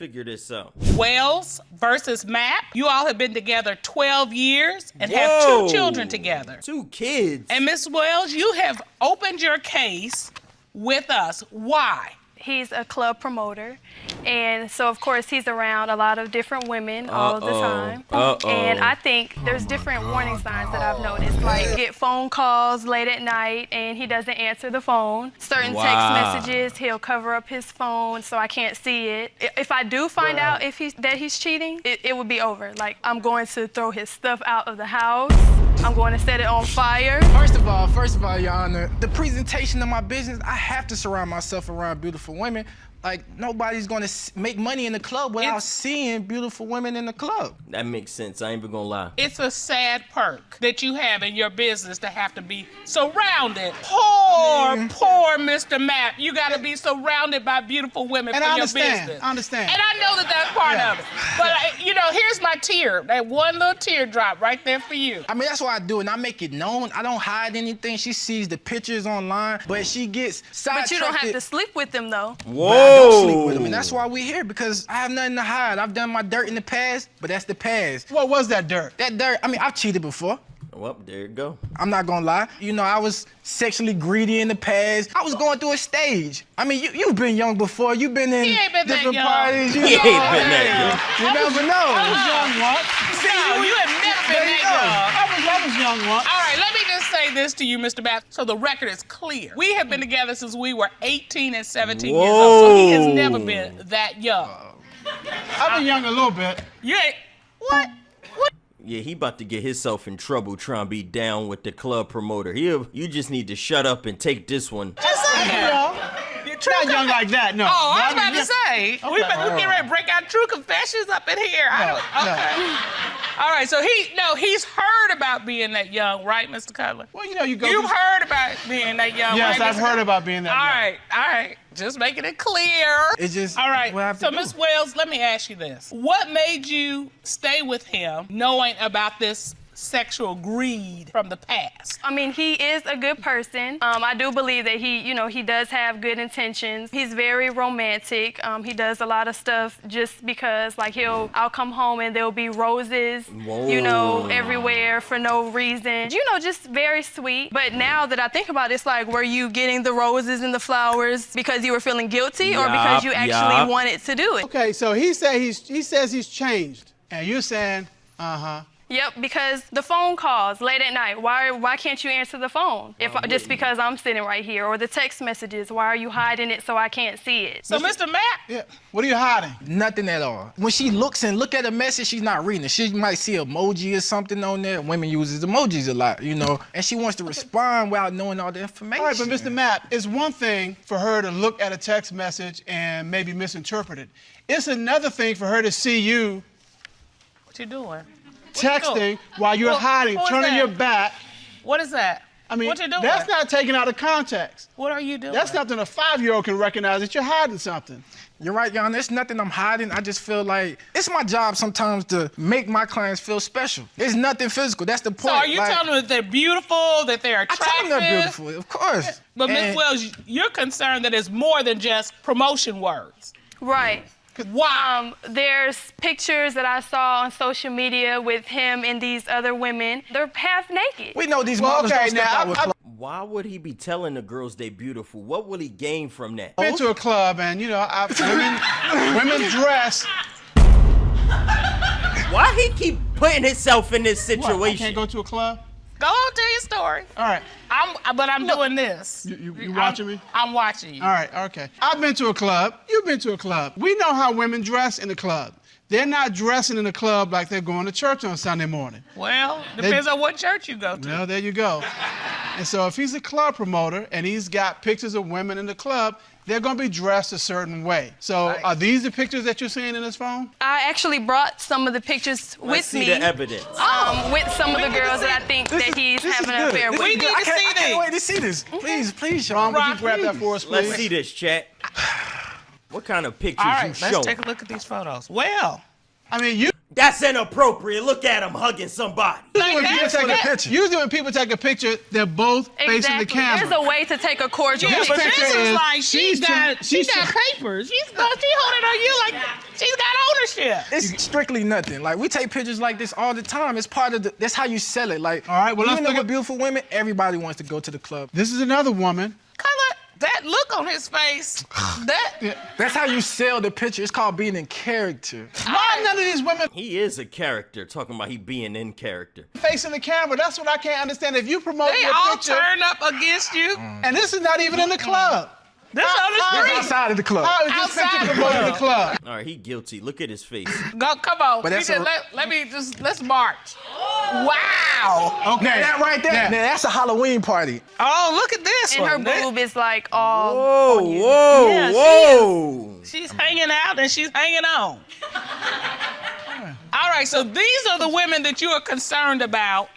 Figure this out. Wells versus Mapp. You all have been together 12 years and have Whoa. 2 children together. 2 kids. And Miss Wells, you have opened your case with us. Why? He's a club promoter, and so of course he's around a lot of different women all of the time. And I think there's different warning signs that I've noticed, like get phone calls late at night and he doesn't answer the phone. Certain text messages, he'll cover up his phone so I can't see it. If I do find out that he's cheating, it would be over. Like, I'm going to throw his stuff out of the house. I'm going to set it on fire. First of all, Your Honor, the presentation of my business, I have to surround myself around beautiful women. Like, nobody's gonna make money in the club without seeing beautiful women in the club. That makes sense. I ain't even gonna lie. It's a sad perk that you have in your business to have to be surrounded. Poor Mr. Mapp. You gotta be surrounded by beautiful women for your business. I understand. And I know that that's part of it. But, you know, here's my tear. That one little teardrop right there for you. I mean, that's what I do, and I make it known. I don't hide anything. She sees the pictures online, but she gets sidetracked. But you don't have to sleep with them, though. Whoa. I don't sleep with them, and that's why we here, because I have nothing to hide. I've done my dirt in the past, but that's the past. What was that dirt? That dirt, I mean, I've cheated before. Well, there you go. I'm not gonna lie. You know, I was sexually greedy in the past. I was going through a stage. I mean, you've been young before. You've been in different parties. He ain't been that young. You never know. I was young once. No, you have never been that young. I was young once. All right, let me just say this to you, Mr. Bath, so the record is clear. We have been together since we were 18 and 17 years old, so he has never been that young. I've been young a little bit. You ain't, what? Yeah, he about to get himself in trouble trying to be down with the club promoter. You just need to shut up and take this one. You're not young like that, no. Oh, I was about to say, we get ready to break out true confessions up in here. All right, so he's heard about being that young, right, Mr. Cutler? Well, you know, You've heard about being that young, yes, right, I've heard about being that young. All right. Just making it clear. It's just all right. what I have to So, do. Miss Wells, let me ask you this: what made you stay with him, knowing about this sexual greed from the past? I mean, he is a good person. I do believe that he does have good intentions. He's very romantic. He does a lot of stuff just because, like, I'll come home and there'll be roses, everywhere for no reason. Just very sweet. But now that I think about it, it's like, were you getting the roses and the flowers because you were feeling guilty or because you actually wanted to do it? Okay, so he says he's changed, and you're saying, Yep, because the phone calls late at night. Why can't you answer the phone? Just because I'm sitting right here, or the text messages. Why are you hiding it so I can't see it? So, Mr. Mapp? yeah, what are you hiding? Nothing at all. When she look at a message, she's not reading it. She might see emoji or something on there. Women uses emojis a lot, and she wants to respond without knowing all the information. All right, but Mr. Mapp, it's one thing for her to look at a text message and maybe misinterpret it. It's another thing for her to see you What you doing? texting while you're hiding, turning your back. What is that? I mean, what you doing? that's not taken out of context. What are you doing? That's something a 5-year-old can recognize, that you're hiding something. You're right, Jan. There's nothing I'm hiding. I just feel like it's my job sometimes to make my clients feel special. There's nothing physical. That's the point. So are you telling them that they're beautiful, that they're attractive? I tell them they're beautiful, of course. But Ms. Wells, you're concerned that it's more than just promotion words. Right. Why? There's pictures that I saw on social media with him and these other women. They're half naked. We know these models don't step out with clothes. Why would he be telling the girls they beautiful? What will he gain from that? I've been to a club and, women dress. Why he keep putting himself in this situation? What, I can't go to a club? Go on, tell your story. All right. I'm doing this. You watching me? I'm watching you. All right, okay. I've been to a club. You've been to a club. We know how women dress in the club. They're not dressing in the club like they're going to church on Sunday morning. Well, depends on what church you go to. Well, there you go. And so if he's a club promoter and he's got pictures of women in the club, they're going to be dressed a certain way. So are these the pictures that you're seeing in his phone? I actually brought some of the pictures with me. Let's see the evidence. With some of the girls that I think that he's having an affair with. We need to see I these. can't wait to see this. Please, Ron, Sean. would you grab that for us, please? Let's see this, chat. What kind of pictures All you right, show? let's take a look at these photos. Well, I mean, you... That's inappropriate. Look at him hugging somebody. Usually when people take a picture, they're both facing the camera. There's a way to take a cordial Yeah, but picture. this is like she got papers. She holding on you like she's got ownership. It's strictly nothing. Like, we take pictures like this all the time. It's part of that's how you sell it. Like, all right, well, let's look at beautiful women. Everybody wants to go to the club. This is another woman. That look on his face. That's how you sell the picture. It's called being in character. Why none of these women He is a character, talking about he being in character. facing the camera? That's what I can't understand. If you promote They your all picture, turn up against you. and this is not even in the club. This on the It's street. outside of the club. How is this Outside picture the promoting the club. club? All right, he guilty. Look at his face. Go, come on. But that's Let's march. Wow. Okay. Now, that right there, Yeah. now that's a Halloween party. Oh, look at this And her one. boob is like all Whoa, on you. whoa, Yeah, whoa. She's hanging out and she's hanging on. All right, so these are the women that you are concerned about.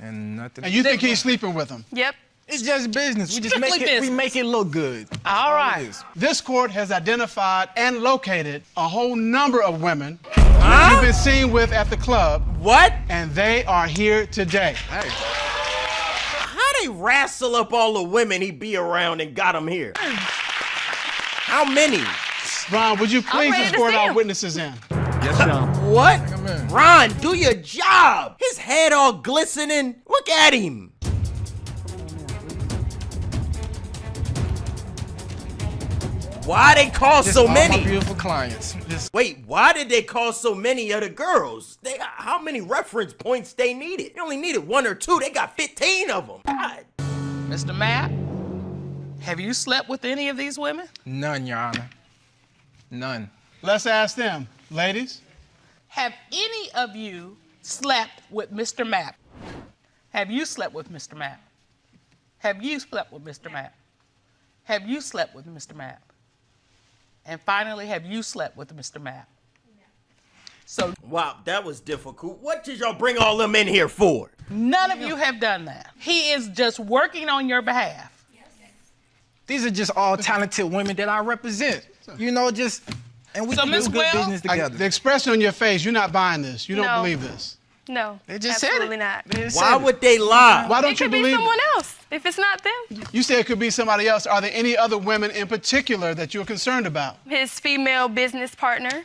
And nothing. And you think he's sleeping with them? Yep. It's just business. We just Strictly we business. make it look good. All right. This court has identified and located a whole number of women that you've been seen with at the club, What? and they are here today. How they wrestle up all the women he be around and got them here? How many? Ron, would you please ready to escort see our 'em. witnesses in? What? in. Ron, do your job. His head all glistening. Look at him. Why they call Just so all many? my beautiful clients. Just Wait, why did they call so many of the girls? They got how many reference points they needed? They only needed 1 or 2. They got 15 of them. God. Mr. Matt, have you slept with any of these women? none, Your Honor. None. Let's ask them. Ladies? Have any of you slept with Mr. Matt? Have you slept with Mr. Matt? Have you slept with Mr. Matt? Have you slept with Mr. Matt? And finally, have you slept with Mr. Matt? So Wow, that was difficult. What did y'all bring all them in here for? none of you have done that. He is just working on your behalf. These are just all talented women that I represent. You know, and we So, can Ms. do good Well- business together. The expression on your face, you're not buying this. You don't No. believe this. No, They just said absolutely it. not. They just Why said it. would they lie? Why It don't you could be believe someone it? else. If it's not them, You said it could be somebody else. Are there any other women in particular that you're concerned about? his female business partner.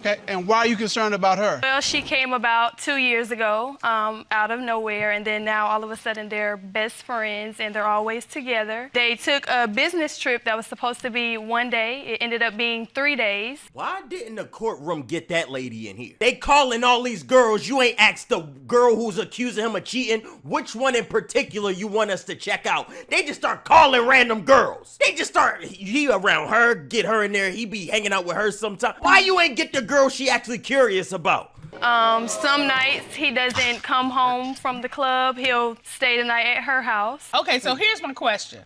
Okay, and why are you concerned about her? Well, she came about 2 years ago, out of nowhere, and then now all of a sudden they're best friends and they're always together. They took a business trip that was supposed to be 1 day. It ended up being 3 days. Why didn't the courtroom get that lady in here? They calling all these girls. You ain't asked the girl who's accusing him of cheating which one in particular you want us to check out. They just start calling random girls. They just start, he around her, get her in there. He be hanging out with her sometime. Why you ain't get the girl she actually curious about? Some nights he doesn't come home from the club. He'll stay the night at her house. Okay, so here's my question.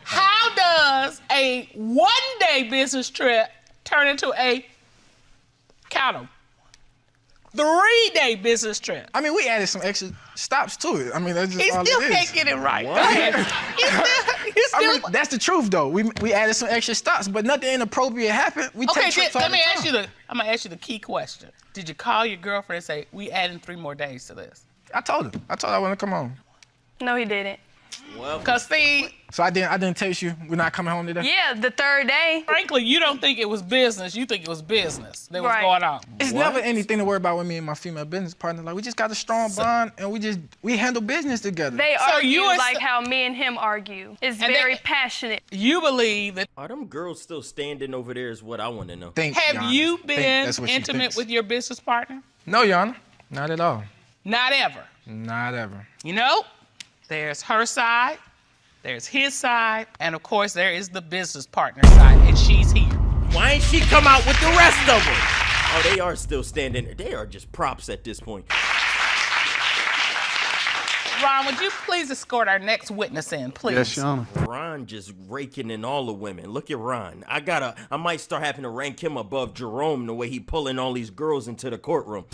How does a 1-day business trip turn into a, count 'em, 3-day business trip? I mean, we added some extra stops to it. I mean, that's just He all still it is. can't get it right. Go ahead. You I still, mean, that's the truth, though. We added some extra stops, but nothing inappropriate happened. We okay, take trips all let the me time. ask you I'm gonna ask you the key question. Did you call your girlfriend and say, we adding 3 more days to this? I told her. I want to come home. No, he didn't. Well, Cause see, So I didn't text you. We're not coming home today. Yeah, the 3rd day. frankly, you don't think it was business. You think it was business that was Right. going on. It's never anything to worry about with me and my female business partner. Like, we just got a strong bond, and we handle business together. They So argue you are like s- how me and him argue. It's And very they- passionate. You believe that. are them girls still standing over there is what I want to know. Think, Your Have Honor. you Think been that's what she intimate thinks. with your business partner? No, Your Honor. Not at all. Not ever. Not ever. You know, there's her side, there's his side, and of course there is the business partner side, and she's here. Why ain't she come out with the rest of them? Oh, they are still standing. They are just props at this point. Ron, would you please escort our next witness in, please? Yes, Your Honor. Ron just raking in all the women. Look at Ron. I might start having to rank him above Jerome the way he pulling all these girls into the courtroom.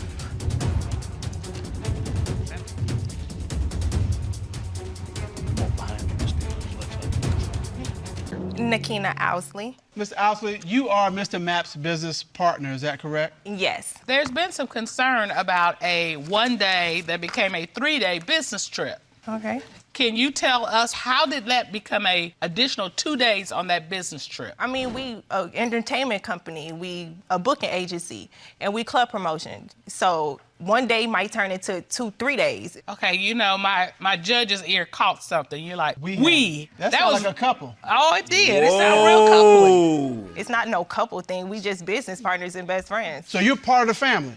Nakina Ousley. Mr. Ousley, you are Mr. Mapp's business partner, is that correct? Yes. There's been some concern about a 1 day that became a 3-day business trip. Okay. Can you tell us how did that become a additional 2 days on that business trip? I mean, we an entertainment company, we a booking agency, and we club promotion. So 1 day might turn into 2-3 days. Okay, you know, my judge's ear caught something. You're like, That sounds like a couple. Oh, it did. It sounded real couple-y. It's not no couple thing. We just business partners and best friends. So you're part of the family?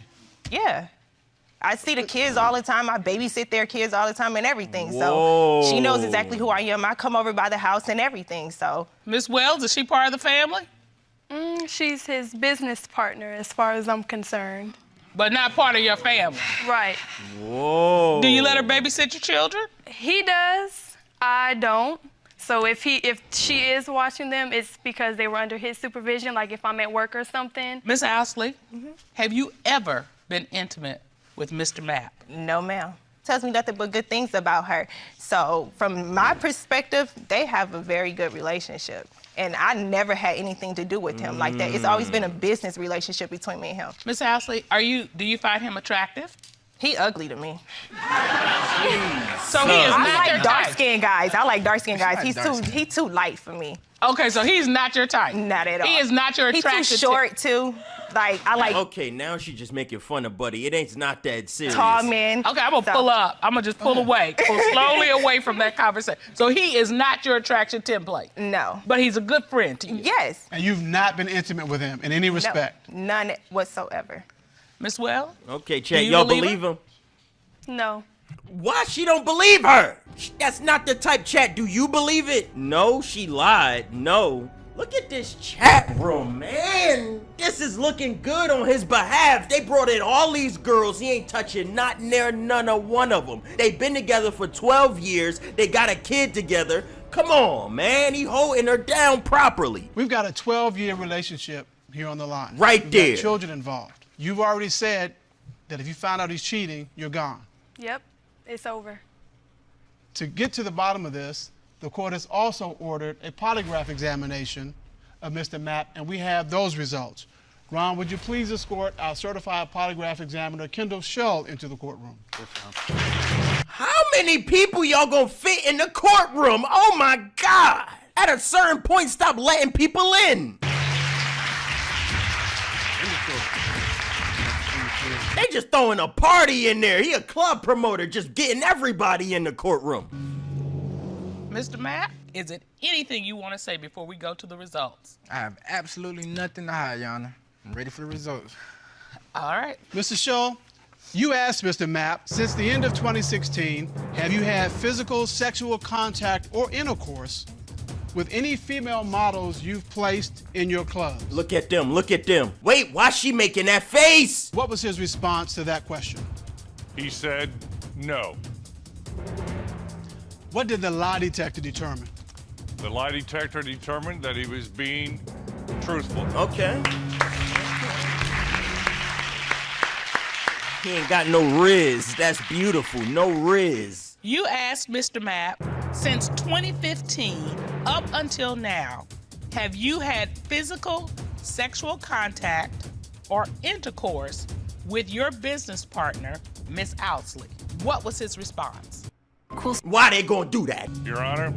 Yeah. I see the kids all the time. I babysit their kids all the time and everything. So she knows exactly who I am. I come over by the house and everything, so. Miss Wells, is she part of the family? She's his business partner as far as I'm concerned. But not part of your family? Right. Whoa. Do you let her babysit your children? He does. I don't. So if she is watching them, it's because they were under his supervision, like if I'm at work or something. Miss Ousley, have you ever been intimate with Mr. Mapp? No, ma'am. Tells me nothing but good things about her. So from my perspective, they have a very good relationship. And I never had anything to do with him like that. It's always been a business relationship between me and him. Miss Ousley, do you find him attractive? He ugly to me. So he is I not your like dark type. skinned guys. I like dark skinned guys. He's too light for me. Okay, so he's not your type. Not at all. He is not your attractive. He's too short too. Like I like Okay, now she just making fun of Buddy. It ain't not that serious. tall men. Okay, I'm gonna pull up. I'm gonna just pull away, pull slowly away from that conversation. So he is not your attraction template. No. But he's a good friend to you. Yes. And you've not been intimate with him in any respect? No, none whatsoever. Miss Well? Okay, Do chat, you y'all believe believe him? No. Why she don't believe her? That's not the type. Chat, do you believe it? No, she lied. No. Look at this chat room, man. This is looking good on his behalf. They brought in all these girls. He ain't touching not near none of one of them. They've been together for 12 years. They got a kid together. Come on, man. He holding her down properly. We've got a 12-year relationship here on the line. Right We've there. got children involved. You've already said that if you find out he's cheating, you're gone. Yep. It's over. To get to the bottom of this, the court has also ordered a polygraph examination of Mr. Mapp, and we have those results. Ron, would you please escort our certified polygraph examiner, Kendall Shull, into the courtroom? How many people y'all gonna fit in the courtroom? Oh my God. At a certain point, stop letting people in. They just throwing a party in there. He a club promoter, just getting everybody in the courtroom. Mr. Mapp, is it anything you want to say before we go to the results? I have absolutely nothing to hide, Your Honor. I'm ready for the results. All right. Mr. Shull, you asked Mr. Mapp, since the end of 2016, have you had physical sexual contact or intercourse with any female models you've placed in your clubs? Look at them, look at them. Wait, why she making that face? What was his response to that question? He said no. What did the lie detector determine? The lie detector determined that he was being truthful. Okay. He ain't got no Riz. That's beautiful. No Riz. You asked Mr. Mapp, since 2015 up until now, have you had physical sexual contact or intercourse with your business partner, Miss Ousley? What was his response? Why they gonna do that? Your Honor,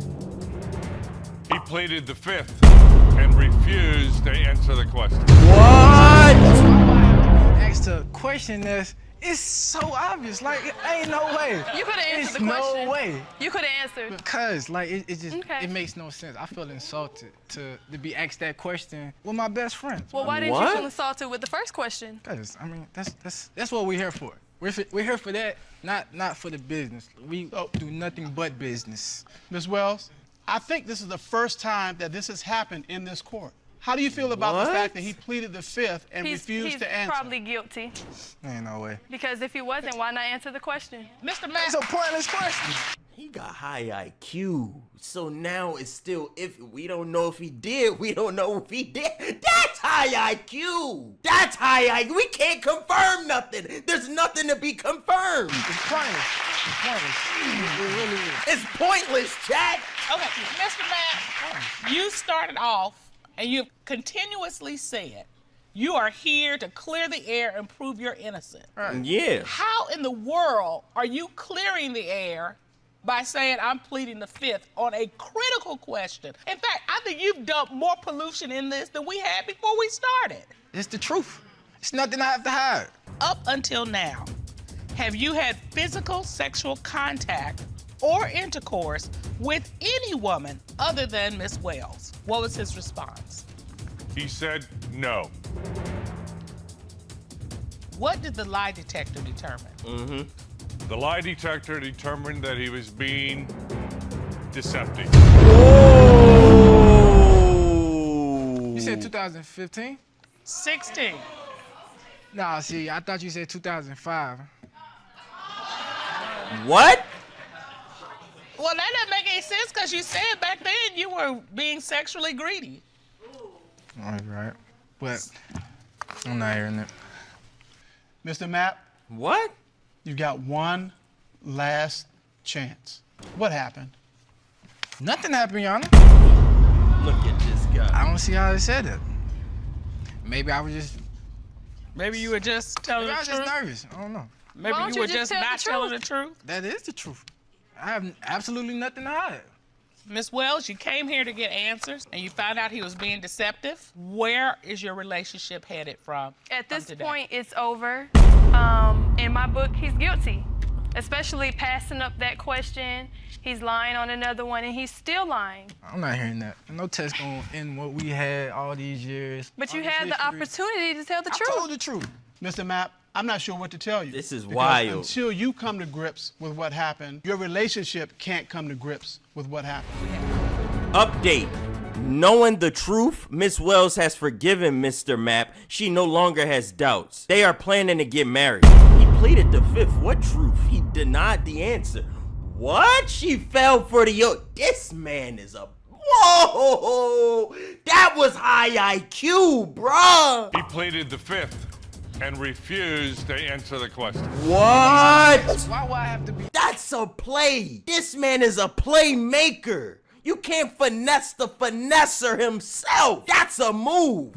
he pleaded the fifth and refused to answer the question. What? Asked a question it's so obvious. Like, it ain't no way. You could have answered the It's question. no way. You could have answered. Because, like, it just Okay. it makes no sense. I feel insulted to be asked that question with my best friend. Well, why didn't What? you feel insulted with the first question? Because, I mean, that's what we're here for. We're here for that, not for the business. We do nothing but business. Ms. Wells, I think this is the first time that this has happened in this court. How do you feel about the What? fact that he pleaded the fifth and refused he's to answer? probably guilty. Ain't no way. Because if he wasn't, why not answer the question? Mr. It's Mapp, a pointless question. He got high IQ. So now it's still iffy. We don't know if he did. We don't know if he did. That's high IQ. That's high IQ. We can't confirm nothing. There's nothing to be confirmed. It's pointless. It's pointless. It really is. It's pointless, Chad. Okay, Mr. Matt, you started off and you've continuously said you are here to clear the air and prove you're innocent. Yeah. How in the world are you clearing the air by saying I'm pleading the fifth on a critical question? In fact, I think you've dumped more pollution in this than we had before we started. It's the truth. It's nothing I have to hide. Up until now, have you had physical sexual contact or intercourse with any woman other than Miss Wells? What was his response? He said no. What did the lie detector determine? The lie detector determined that he was being deceptive. You said 2015? 16. Nah, see, I thought you said 2005. What? Well, that doesn't make any sense because you said back then you were being sexually greedy. All right. But I'm not hearing it. Mr. Mapp, What? you got one last chance. What happened? Nothing happened, Your Honor. Look at this guy. I don't see how they said it. Maybe I was just, Maybe you were just telling maybe I the was truth. just nervous. I don't know. Maybe Why don't you you were just just tell the not telling the truth. That is the truth. I have absolutely nothing to hide. Miss Wells, you came here to get answers and you found out he was being deceptive. Where is your relationship headed from? At this today? point, it's over. In my book, he's guilty, especially passing up that question. He's lying on another one, and he's still lying. I'm not hearing that. No test gonna end what we had all these years. But you all this had the history. opportunity to tell the I truth. told the truth. Mr. Mapp, I'm not sure what to tell you. This is Because wild. Until you come to grips with what happened, your relationship can't come to grips with what happened. Update. Knowing the truth, Miss Wells has forgiven Mr. Mapp. She no longer has doubts. They are planning to get married. He pleaded the fifth. What truth? He denied the answer. What? She fell for the This man is a... Whoa! That was high IQ, bruh. He pleaded the fifth and refused to answer the question. What? Why would I have to be? That's a play. This man is a playmaker. You can't finesse the finesser himself. That's a move.